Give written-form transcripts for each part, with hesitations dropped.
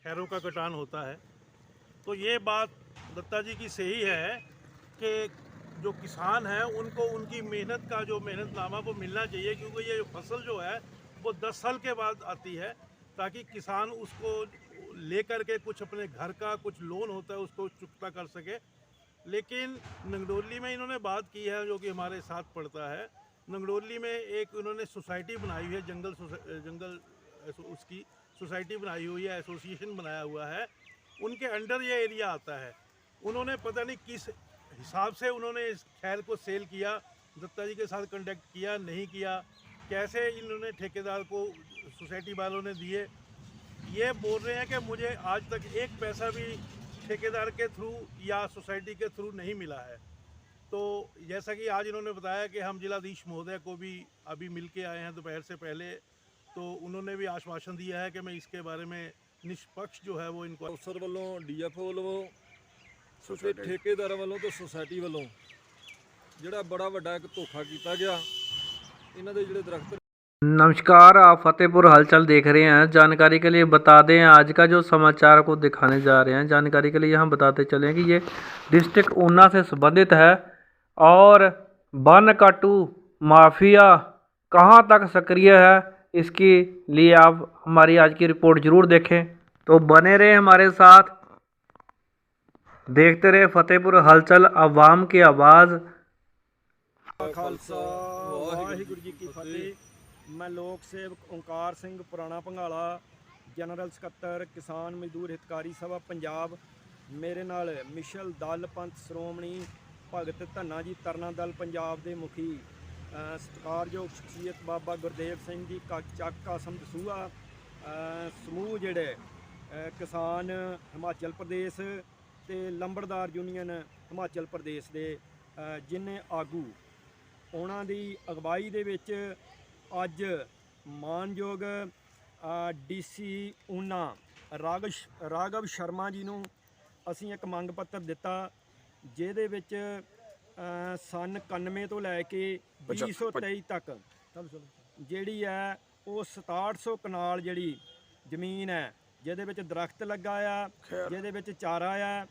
खैरों का कटान होता है। तो ये बात दत्ता जी की सही है कि जो किसान हैं उनको उनकी मेहनत का जो मेहनतनामा वो मिलना चाहिए, क्योंकि ये फसल जो है वो 10 साल के बाद आती है, ताकि किसान उसको लेकर के कुछ अपने घर का कुछ लोन होता है उसको चुकता कर सके। लेकिन नंगडोली में इन्होंने बात की है जो कि हमारे साथ पड़ता है। नंगडोली में एक उन्होंने सोसाइटी बनाई हुई है, जंगल उसकी सोसाइटी बनाई हुई है, एसोसिएशन बनाया हुआ है, उनके अंडर ये एरिया आता है। उन्होंने पता नहीं किस हिसाब से उन्होंने इस खैर को सेल किया, दत्ता जी के साथ कांटेक्ट किया नहीं किया, कैसे इन्होंने ठेकेदार को सोसाइटी वालों ने दिए। ये बोल रहे हैं कि मुझे आज तक एक पैसा भी ठेकेदार के थ्रू या सोसाइटी के थ्रू नहीं मिला है। तो जैसा कि आज इन्होंने बताया कि हम जिलाधीश महोदय को भी अभी मिल के आए हैं दोपहर से पहले, तो उन्होंने भी आश्वासन दिया है कि मैं इसके बारे में निष्पक्ष जो है वो इनको अफसर वालों DFO वालों ते ठेकेदार वालों तो सोसाइटी वालों ਜਿਹੜਾ बड़ा ਵੱਡਾ एक धोखा किया गया। ਇਹਨਾਂ ਦੇ ਜਿਹੜੇ ਦਰਖਤ नमस्कार, आप फतेहपुर हलचल देख रहे हैं। जानकारी के लिए बता दें, आज का जो समाचार को दिखाने जा रहे हैं, जानकारी के लिए हम बताते चलें कि ये डिस्ट्रिक्ट ऊना से संबंधित है और वन काटू माफिया कहां तक सक्रिय है, इसके लिए आप हमारी आज की रिपोर्ट ज़रूर देखें। तो बने रहे हमारे साथ, देखते रहे फतेहपुर हलचल, अवाम की आवाज़। खालसा वाहिगुरू जी की फतेह। मैं लोक सेवक ओंकार सिंह पुराना भंगाला, जनरल ਸਕੱਤਰ किसान मजदूर हितकारी सभा पंजाब। मेरे नाल मिशल दल पंथ श्रोमणी भगत धन्ना जी तरना दल पंजाब के मुखी सत्कारयोग शख्सियत बाबा गुरदेव सिंह जी ਚੱਕ ਕਾਸਮ ਦਸੂਹਾ, समूह ਜਿਹੜੇ किसान हिमाचल प्रदेश ਤੇ ਲੰਬੜਦਾਰ ਯੂਨੀਅਨ ਹਿਮਾਚਲ ਪ੍ਰਦੇਸ਼ ਦੇ ਜਿੰਨੇ ਆਗੂ, ਉਹਨਾਂ ਦੀ ਅਗਵਾਈ ਦੇ ਵਿੱਚ ਅੱਜ ਮਾਨਯੋਗ DC ਊਨਾ ਰਾਘਵ ਸ਼ਰਮਾ ਜੀ ਨੂੰ ਅਸੀਂ ਇੱਕ ਮੰਗ ਪੱਤਰ ਦਿੱਤਾ, ਜਿਹਦੇ ਵਿੱਚ ਸਨ 91 ਤੋਂ ਲੈ ਕੇ 2023 ਤੱਕ ਜਿਹੜੀ ਹੈ ਉਹ 6700 ਕਨਾਲ ਜਿਹੜੀ ਜ਼ਮੀਨ ਹੈ, ਜਿਹਦੇ ਵਿੱਚ ਦਰਖਤ ਲੱਗਾ ਆ, ਜਿਹਦੇ ਵਿੱਚ ਚਾਰਾ ਆ,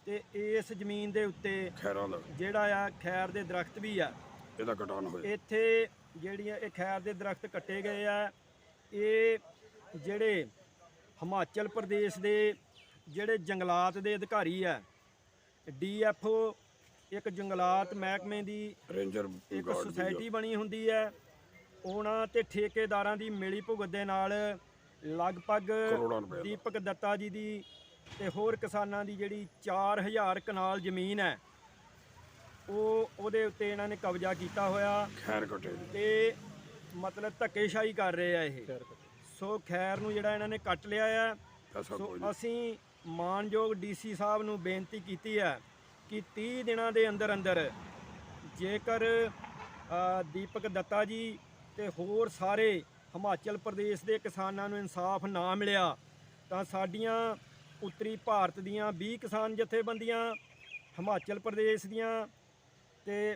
ਤੇ ਇਸ ਜ਼ਮੀਨ ਦੇ ਉੱਤੇ ਜਿਹੜਾ ਆ ਖੈਰ ਦੇ ਦਰਖਤ ਵੀ ਆ, ਇਹਦਾ ਕਟਾਨ ਹੋਇਆ। ਇੱਥੇ ਜਿਹੜੀਆਂ ਇਹ ਖੈਰ ਦੇ ਦਰਖਤ ਕੱਟੇ ਗਏ ਆ, ਇਹ ਜਿਹੜੇ ਹਿਮਾਚਲ ਪ੍ਰਦੇਸ਼ ਦੇ ਜਿਹੜੇ ਜੰਗਲਾਤ ਦੇ ਅਧਿਕਾਰੀ ਆ, DFO ਇੱਕ ਜੰਗਲਾਤ ਮਹਿਕਮੇ ਦੀ ਰੇਂਜਰ ਇੱਕ ਸੁਸਾਇਟੀ ਬਣੀ ਹੁੰਦੀ ਹੈ, ਉਹਨਾਂ ਤੇ ਠੇਕੇਦਾਰਾਂ ਦੀ ਮਿਲੀ ਭੁਗਤ ਦੇ ਨਾਲ ਲਗਭਗ ਦੀਪਕ ਦੱਤਾ ਜੀ ਦੀ ਤੇ ਹੋਰ ਕਿਸਾਨਾਂ ਦੀ ਜਿਹੜੀ 4000 ਕਨਾਲ ਜ਼ਮੀਨ ਹੈ, ਉਹਦੇ ਉੱਤੇ ਇਹਨਾਂ ਨੇ ਕਬਜ਼ਾ ਕੀਤਾ ਹੋਇਆ ਤੇ ਮਤਲਬ ਧੱਕੇਸ਼ਾਹੀ ਕਰ ਰਹੇ ਆ ਇਹ। ਸੋ ਖੈਰ ਨੂੰ ਜਿਹੜਾ ਇਹਨਾਂ ਨੇ ਕੱਟ ਲਿਆ ਆ। ਸੋ ਅਸੀਂ ਮਾਨਯੋਗ DC ਸਾਹਿਬ ਨੂੰ ਬੇਨਤੀ ਕੀਤੀ ਹੈ ਕਿ 30 ਦਿਨਾਂ ਦੇ ਅੰਦਰ ਅੰਦਰ ਜੇਕਰ ਦੀਪਕ ਦੱਤਾ ਜੀ ਤੇ ਹੋਰ ਸਾਰੇ ਹਿਮਾਚਲ ਪ੍ਰਦੇਸ਼ ਦੇ ਕਿਸਾਨਾਂ ਨੂੰ ਇਨਸਾਫ ਨਾ ਮਿਲਿਆ ਤਾਂ ਸਾਡੀਆਂ ਉੱਤਰੀ ਭਾਰਤ ਦੀਆਂ 20 ਕਿਸਾਨ ਜਥੇਬੰਦੀਆਂ, ਹਿਮਾਚਲ ਪ੍ਰਦੇਸ਼ ਦੀਆਂ ਤੇ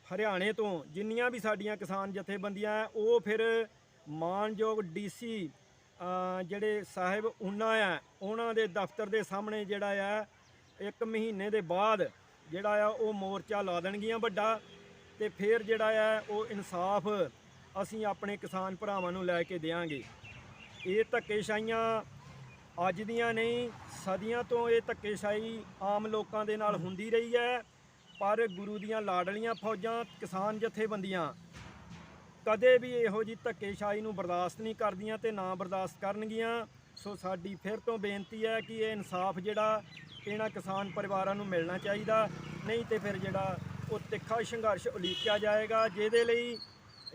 ਹਰਿਆਣੇ ਤੋਂ ਜਿੰਨੀਆਂ ਵੀ ਸਾਡੀਆਂ ਕਿਸਾਨ ਜਥੇਬੰਦੀਆਂ ਉਹ ਫਿਰ ਮਾਨਯੋਗ DC ਜਿਹੜੇ ਸਾਹਿਬ ਊਨਾ ਆ, ਉਹਨਾਂ ਦੇ ਦਫ਼ਤਰ ਦੇ ਸਾਹਮਣੇ ਜਿਹੜਾ ਆ 1 ਮਹੀਨੇ ਦੇ ਬਾਅਦ ਜਿਹੜਾ ਆ ਉਹ ਮੋਰਚਾ ਲਾ ਦੇਣਗੀਆਂ ਵੱਡਾ, ਤੇ ਫਿਰ ਜਿਹੜਾ ਆ ਉਹ ਇਨਸਾਫ ਅਸੀਂ ਆਪਣੇ ਕਿਸਾਨ ਭਰਾਵਾਂ ਨੂੰ ਲੈ ਕੇ ਦਿਆਂਗੇ। ਇਹ ਧੱਕੇਸ਼ਾਹੀਆਂ ਅੱਜ ਦੀਆਂ ਨਹੀਂ, ਸਦੀਆਂ ਤੋਂ ਇਹ ਧੱਕੇਸ਼ਾਹੀ ਆਮ ਲੋਕਾਂ ਦੇ ਨਾਲ ਹੁੰਦੀ ਰਹੀ ਹੈ, ਪਰ ਗੁਰੂ ਦੀਆਂ ਲਾਡਲੀਆਂ ਫੌਜਾਂ ਕਿਸਾਨ ਜਥੇਬੰਦੀਆਂ ਕਦੇ ਵੀ ਇਹੋ ਜਿਹੀ ਧੱਕੇਸ਼ਾਹੀ ਨੂੰ ਬਰਦਾਸ਼ਤ ਨਹੀਂ ਕਰਦੀਆਂ ਤੇ ਨਾ ਬਰਦਾਸ਼ਤ ਕਰਨਗੀਆਂ। ਸੋ ਸਾਡੀ ਫਿਰ ਤੋਂ ਬੇਨਤੀ ਹੈ ਕਿ ਇਹ ਇਨਸਾਫ ਜਿਹੜਾ ਇਹਨਾਂ ਕਿਸਾਨ ਪਰਿਵਾਰਾਂ ਨੂੰ ਮਿਲਣਾ ਚਾਹੀਦਾ, ਨਹੀਂ ਤੇ ਫਿਰ ਜਿਹੜਾ ਉਹ ਤਿੱਖਾ ਸੰਘਰਸ਼ ਉਲੀਕਿਆ ਜਾਏਗਾ, ਜਿਹਦੇ ਲਈ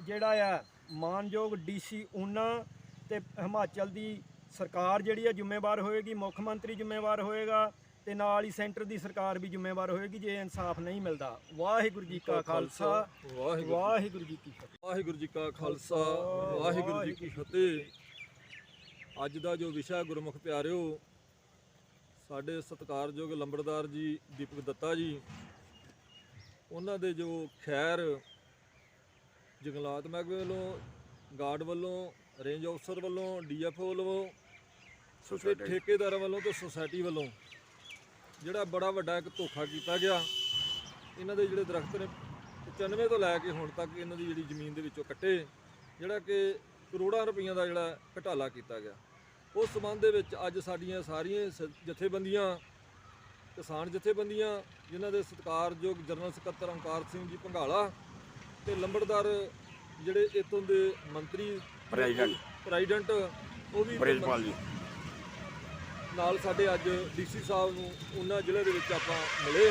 ਜਿਹੜਾ ਆ ਮਾਨਯੋਗ DC ਊਨਾ ਤੇ ਹਿਮਾਚਲ ਦੀ ਸਰਕਾਰ ਜਿਹੜੀ ਹੈ ਜ਼ਿੰਮੇਵਾਰ ਹੋਏਗੀ, ਮੁੱਖ ਮੰਤਰੀ ਜ਼ਿੰਮੇਵਾਰ ਹੋਏਗਾ ਤੇ ਨਾਲ ਹੀ ਸੈਂਟਰ ਦੀ ਸਰਕਾਰ ਵੀ ਜ਼ਿੰਮੇਵਾਰ ਹੋਏਗੀ ਜੇ ਇਨਸਾਫ ਨਹੀਂ ਮਿਲਦਾ। ਵਾਹਿਗੁਰੂ ਜੀ ਕਾ ਖਾਲਸਾ, ਵਾਹਿਗੁਰੂ ਜੀ ਕੀ ਫਤਿਹ। ਵਾਹਿਗੁਰੂ ਜੀ ਕਾ ਖਾਲਸਾ, ਵਾਹਿਗੁਰੂ ਜੀ ਕੀ ਫਤਿਹ। ਅੱਜ ਦਾ ਜੋ ਵਿਸ਼ਾ ਗੁਰਮੁਖ ਪਿਆਰਿਓ, ਸਾਡੇ ਸਤਿਕਾਰਯੋਗ ਲੰਬੜਦਾਰ ਜੀ ਦੀਪਕ ਦੱਤਾ ਜੀ, ਉਹਨਾਂ ਦੇ ਜੋ ਖੈਰ ਜੰਗਲਾਤ ਮਹਿਕਮੇ ਵੱਲੋਂ, ਗਾਰਡ ਵੱਲੋਂ, ਰੇਂਜ ਅਫਸਰ ਵੱਲੋਂ, DFO ਵੱਲੋਂ ਤੇ ਠੇਕੇਦਾਰਾਂ ਵੱਲੋਂ ਤੇ ਸੁਸਾਇਟੀ ਵੱਲੋਂ ਜਿਹੜਾ ਬੜਾ ਵੱਡਾ ਇੱਕ ਧੋਖਾ ਕੀਤਾ ਗਿਆ। ਇਹਨਾਂ ਦੇ ਜਿਹੜੇ ਦਰਖਤ ਨੇ 95 ਤੋਂ ਲੈ ਕੇ ਹੁਣ ਤੱਕ ਇਹਨਾਂ ਦੀ ਜਿਹੜੀ ਜ਼ਮੀਨ ਦੇ ਵਿੱਚੋਂ ਕੱਟੇ, ਜਿਹੜਾ ਕਿ ਕਰੋੜਾਂ ਰੁਪਈਆਂ ਦਾ ਜਿਹੜਾ ਘਟਾਲਾ ਕੀਤਾ ਗਿਆ। ਉਸ ਸੰਬੰਧ ਦੇ ਵਿੱਚ ਅੱਜ ਸਾਡੀਆਂ ਸਾਰੀਆਂ ਜਥੇਬੰਦੀਆਂ, ਕਿਸਾਨ ਜਥੇਬੰਦੀਆਂ, ਜਿਨ੍ਹਾਂ ਦੇ ਸਤਿਕਾਰਯੋਗ ਜਨਰਲ ਸਕੱਤਰ ਓਂਕਾਰ ਸਿੰਘ ਜੀ ਭੰਗਾਲਾ ਤੇ ਲੰਬੜਦਾਰ ਜਿਹੜੇ ਇੱਥੋਂ ਦੇ ਮੰਤਰੀ ਪ੍ਰੈਜ਼ੀਡੈਂਟ ਉਹ ਵੀ ਬ੍ਰਿਜਪਾਲ ਜੀ ਨਾਲ ਸਾਡੇ ਅੱਜ ਡੀਸੀ ਸਾਹਿਬ ਨੂੰ ਉਹਨਾਂ ਜ਼ਿਲ੍ਹੇ ਦੇ ਵਿੱਚ ਆਪਾਂ ਮਿਲੇ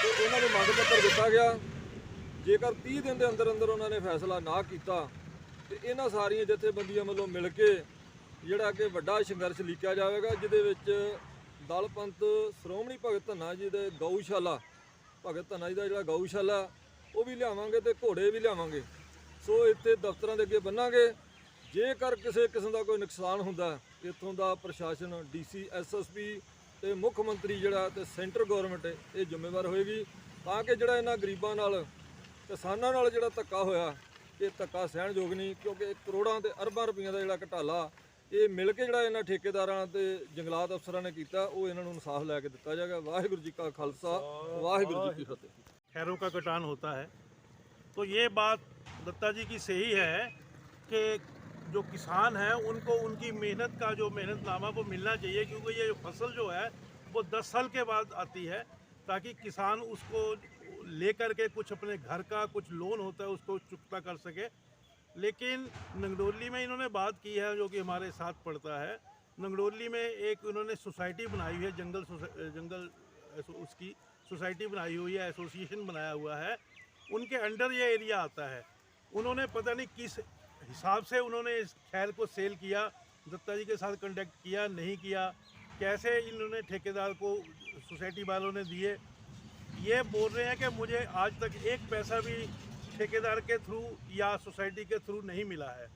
ਤੇ ਉਹਨਾਂ ਨੂੰ ਮੰਗ ਪੱਤਰ ਦਿੱਤਾ ਗਿਆ। ਜੇਕਰ 30 ਦਿਨ ਦੇ ਅੰਦਰ ਅੰਦਰ ਉਹਨਾਂ ਨੇ ਫੈਸਲਾ ਨਾ ਕੀਤਾ ਤੇ ਇਹਨਾਂ ਸਾਰੀਆਂ ਜਥੇਬੰਦੀਆਂ ਵੱਲੋਂ ਮਿਲ ਕੇ ਜਿਹੜਾ ਕਿ ਵੱਡਾ ਸੰਘਰਸ਼ ਲੀਕਿਆ ਜਾਵੇਗਾ, ਜਿਹਦੇ ਵਿੱਚ ਦਲ ਪੰਥ ਸ਼੍ਰੋਮਣੀ ਭਗਤ ਧੰਨਾ ਜੀ ਦੇ ਗਊਸ਼ਾਲਾ, ਭਗਤ ਧੰਨਾ ਜੀ ਦਾ ਜਿਹੜਾ ਗਊਸ਼ਾਲਾ ਉਹ ਵੀ ਲਿਆਵਾਂਗੇ ਤੇ ਘੋੜੇ ਵੀ ਲਿਆਵਾਂਗੇ। ਸੋ ਇੱਥੇ ਦਫ਼ਤਰਾਂ ਦੇ ਅੱਗੇ ਬੰਨਾਂਗੇ। ਜੇਕਰ ਕਿਸੇ ਕਿਸਮ ਦਾ ਕੋਈ ਨੁਕਸਾਨ ਹੁੰਦਾ, ਇੱਥੋਂ ਦਾ ਪ੍ਰਸ਼ਾਸਨ, ਡੀਸੀ, ਐਸਐਸਪੀ ਤੇ ਮੁੱਖ ਮੰਤਰੀ ਜਿਹੜਾ ਤੇ ਸੈਂਟਰ ਗਵਰਨਮੈਂਟ ਇਹ ਜ਼ਿੰਮੇਵਾਰ ਹੋਏਗੀ, ਤਾਂ ਕਿ ਜਿਹੜਾ ਇਹਨਾਂ ਗਰੀਬਾਂ ਨਾਲ, ਕਿਸਾਨਾਂ ਨਾਲ ਜਿਹੜਾ ਧੱਕਾ ਹੋਇਆ, ਇਹ ਧੱਕਾ ਸਹਿਣਯੋਗ ਨਹੀਂ। ਕਿਉਂਕਿ ਕਰੋੜਾਂ ਤੇ ਅਰਬਾਂ ਰੁਪਈਆਂ ਦਾ ਜਿਹੜਾ ਘਟਾਲਾ ਇਹ ਮਿਲ ਕੇ ਜਿਹੜਾ ਇਹਨਾਂ ਠੇਕੇਦਾਰਾਂ ਤੇ ਜੰਗਲਾਤ ਅਫਸਰਾਂ ਨੇ ਕੀਤਾ, ਉਹ ਇਹਨਾਂ ਨੂੰ ਇਨਸਾਫ ਲੈ ਕੇ ਦਿੱਤਾ ਜਾਏਗਾ। ਵਾਹਿਗੁਰੂ जी का खालसा, वाहिगुरु जी की फतेह। खैरों का कटान होता है तो ये बात दत्ता जी की सही है कि जो किसान हैं उनको उनकी मेहनत का जो मेहनतनामा वो मिलना चाहिए, क्योंकि ये फसल जो है वो 10 साल के बाद आती है, ताकि किसान उसको लेकर के कुछ अपने घर का कुछ लोन होता है उसको चुकता कर सके। लेकिन नंगडोली में इन्होंने बात की है जो कि हमारे साथ पड़ता है। नंगडोली में एक उन्होंने सोसाइटी बनाई हुई है, जंगल उसकी सोसाइटी बनाई हुई है, एसोसिएशन बनाया हुआ है, उनके अंडर ये एरिया आता है। उन्होंने पता नहीं किस हिसाब से उन्होंने इस खैर को सेल किया, दत्ता जी के साथ कांटेक्ट किया नहीं किया, कैसे इन्होंने ठेकेदार को सोसाइटी वालों ने दिए। ये बोल रहे हैं कि मुझे आज तक एक पैसा भी ठेकेदार के थ्रू या सोसाइटी के थ्रू नहीं मिला है।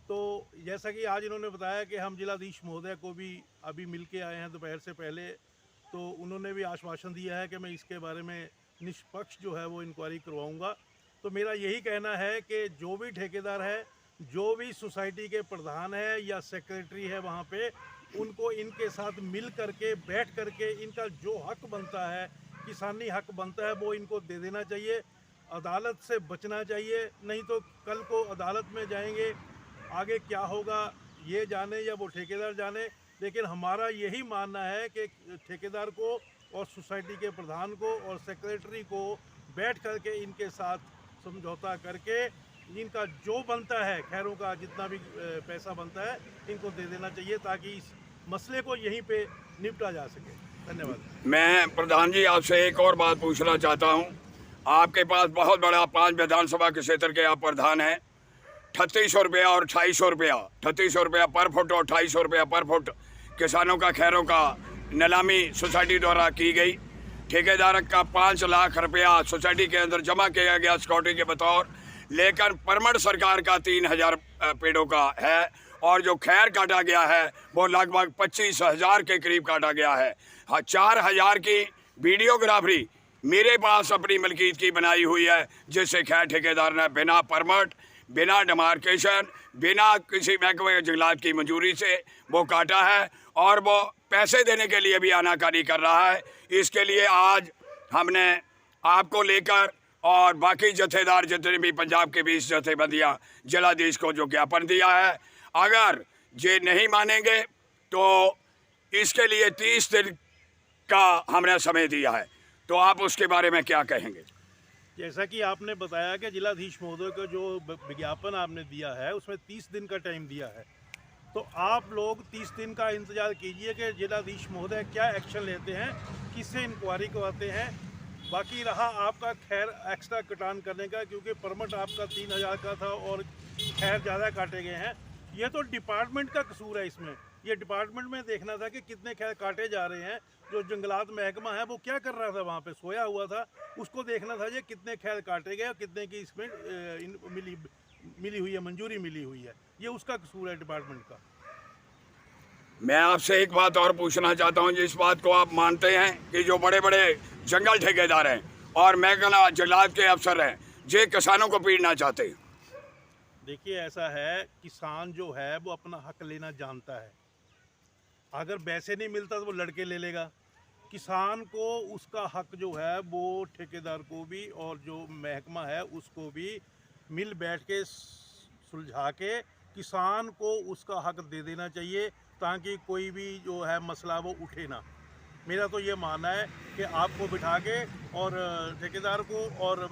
तो जैसा कि आज इन्होंने बताया कि हम जिलाधीश महोदय को भी अभी मिल के आए हैं दोपहर से पहले, तो उन्होंने भी आश्वासन दिया है कि मैं इसके बारे में निष्पक्ष जो है वो इंक्वायरी करवाऊंगा। तो मेरा यही कहना है कि जो भी ठेकेदार है, जो भी सोसाइटी के प्रधान है या सेक्रेटरी है वहाँ पे, उनको इनके साथ मिल करके बैठ करके इनका जो हक बनता है, किसानी हक बनता है, वो इनको दे देना चाहिए। अदालत से बचना चाहिए, नहीं तो कल को अदालत में जाएंगे, आगे क्या होगा ये जाने या वो ठेकेदार जाने। लेकिन हमारा यही मानना है कि ठेकेदार को और सोसाइटी के प्रधान को और सेक्रेटरी को बैठ करके इनके साथ समझौता करके इनका जो बनता है, खैरों का जितना भी पैसा बनता है, इनको दे देना चाहिए, ताकि इस मसले को यहीं पे निपटा जा सके। धन्यवाद। मैं प्रधान जी आपसे एक और बात पूछना चाहता हूँ। आपके पास बहुत बड़ा 5 विधानसभा के क्षेत्र के आप प्रधान हैं। 3800 रुपया और 2800 रुपया, 3800 रुपया पर फुट और 2800 रुपया पर फुट किसानों का खैरों का नीलामी सोसाइटी द्वारा की गई। ठेकेदार का 5 लाख रुपया सोसाइटी के अंदर जमा किया गया सिक्योरिटी के बतौर, लेकर परमट सरकार का 3000 पेड़ों का है और जो खैर काटा गया है वो लगभग 25,000 के करीब काटा गया है। हाँ, 4000 की वीडियोग्राफरी मेरे पास अपनी मलकीत की बनाई हुई है, जिससे खैर ठेकेदार ने बिना परमट, बिना डिमार्केशन, बिना किसी महकमे जंगलात की मंजूरी से वो काटा है और वो पैसे देने के लिए भी आनाकानी कर रहा है। इसके लिए आज हमने आपको लेकर और बाकी जथेदार जितने भी पंजाब के 20 जथेबंदियाँ जिलाधीश को जो ज्ञापन दिया है, अगर ये नहीं मानेंगे तो इसके लिए 30 दिन का हमने समय दिया है। तो आप उसके बारे में क्या कहेंगे? जैसा कि आपने बताया कि जिलाधीश महोदय को जो विज्ञापन आपने दिया है उसमें 30 दिन का टाइम दिया है, तो आप लोग 30 दिन का इंतज़ार कीजिए कि जिलाधीश महोदय क्या एक्शन लेते हैं, किससे इंक्वायरी करवाते हैं। बाकी रहा आपका खैर एक्स्ट्रा कटान करने का, क्योंकि परमिट आपका 3000 का था और खैर ज़्यादा काटे गए हैं, ये तो डिपार्टमेंट का कसूर है। इसमें ये डिपार्टमेंट में देखना था कि कितने खैर काटे जा रहे हैं। जो जंगलात महकमा है वो क्या कर रहा था, वहाँ पे सोया हुआ था, उसको देखना था ये कितने खैर काटे गए और कितने की इसमें मिली हुई है, मंजूरी मिली हुई है। ये उसका कसूर है डिपार्टमेंट का। मैं आपसे एक बात और पूछना चाहता हूँ, जिस बात को आप मानते हैं कि जो बड़े बड़े जंगल ठेकेदार हैं और महकमा जंगलात के अफसर हैं, जे किसानों को पीड़ना चाहते हैं। देखिए ऐसा है, किसान जो है वो अपना हक लेना जानता है। अगर वैसे नहीं मिलता तो वो लड़के ले लेगा। किसान को उसका हक जो है वो ठेकेदार को भी और जो महकमा है उसको भी मिल बैठ के सुलझा के किसान को उसका हक दे देना चाहिए, ताकि कोई भी जो है मसला वो उठे ना। मेरा तो ये मानना है कि आपको बिठा के और ठेकेदार को और